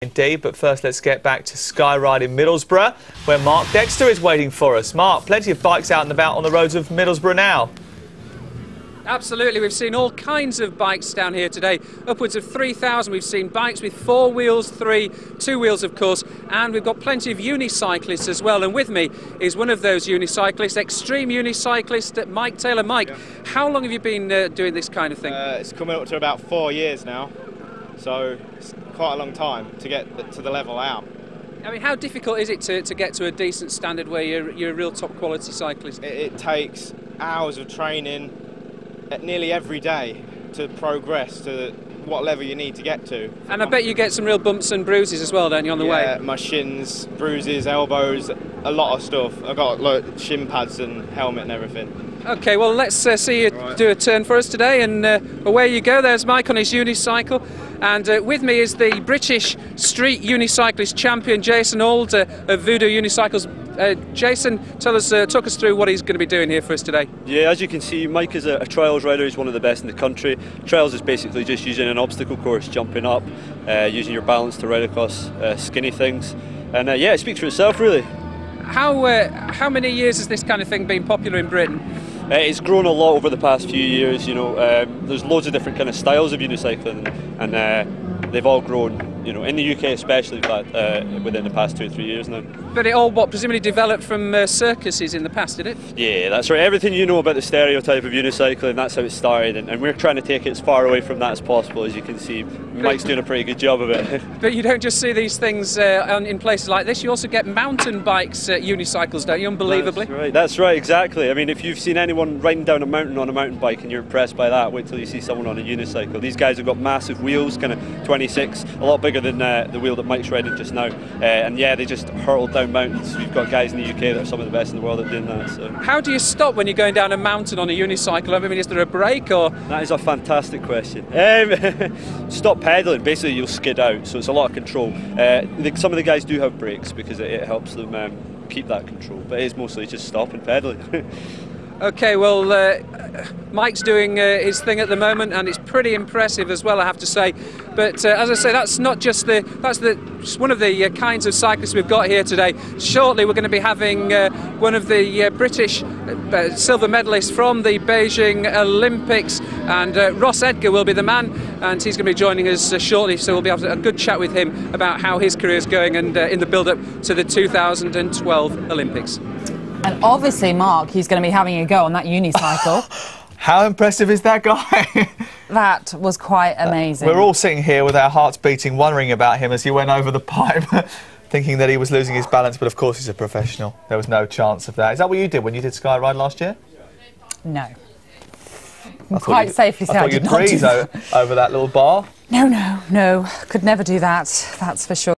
Indeed, but first let's get back to SkyRide in Middlesbrough, where Mark Dexter is waiting for us. Mark, plenty of bikes out and about on the roads of Middlesbrough now. Absolutely, we've seen all kinds of bikes down here today, upwards of 3,000. We've seen bikes with 4 wheels, 2 wheels of course, and we've got plenty of unicyclists as well. And with me is one of those unicyclists, extreme unicyclist Mike Taylor. Mike, how long have you been doing this kind of thing? It's coming up to about 4 years now, so it's quite a long time to get to the level out. I mean, how difficult is it to get to a decent standard where you're a real top quality cyclist? It takes hours of training nearly every day to progress to what level you need to get to. And I bet you get some real bumps and bruises as well, don't you, on the way? Yeah, my shins, bruises, elbows, a lot of stuff. I've got like, shin pads and helmet and everything. OK, well, let's see you do a turn for us today, and away you go. There's Mike on his unicycle, and with me is the British Street Unicyclist Champion, Jason Auld of Voodoo Unicycles. Jason, talk us through what he's going to be doing here for us today. Yeah, as you can see, Mike is a trials rider. He's one of the best in the country. Trials is basically just using an obstacle course, jumping up, using your balance to ride across skinny things. And yeah, it speaks for itself, really. How many years has this kind of thing been popular in Britain? It's grown a lot over the past few years. You know, there's loads of different kind of styles of unicycling, and they've all grown, you know, in the UK especially, but within the past 2 or 3 years now. But it all, presumably developed from circuses in the past, did it? Yeah, that's right. Everything you know about the stereotype of unicycling, that's how it started, and we're trying to take it as far away from that as possible. As you can see, Mike's doing a pretty good job of it. But you don't just see these things in places like this, you also get mountain bikes unicycles, don't you, unbelievably? That's right, exactly. I mean, if you've seen anyone riding down a mountain on a mountain bike and you're impressed by that, wait till you see someone on a unicycle. These guys have got massive wheels, kind of 26, a lot bigger than the wheel that Mike's riding just now. And yeah, they just hurtle down mountains. We've got guys in the UK that are some of the best in the world at doing that. So. How do you stop when you're going down a mountain on a unicycle? I mean, is there a brake or...? That is a fantastic question. Stop pedalling, basically you'll skid out, so it's a lot of control. Some of the guys do have brakes because it helps them keep that control, but it is mostly just stopping pedaling. OK, well, Mike's doing his thing at the moment, and it's pretty impressive as well, I have to say. But as I say, that's not just one of the kinds of cyclists we've got here today. Shortly, we're going to be having one of the British silver medalists from the Beijing Olympics, and Ross Edgar will be the man, and he's going to be joining us shortly. So we'll be having a good chat with him about how his career is going, and in the build-up to the 2012 Olympics. And obviously, Mark, he's going to be having a go on that unicycle. How impressive is that guy? That was quite amazing. We're all sitting here with our hearts beating, wondering about him as he went over the pipe, thinking that he was losing his balance, but of course he's a professional. There was no chance of that. Is that what you did when you did SkyRide last year? No. Quite safely say I did not do that. Over that little bar? No. Could never do that, that's for sure.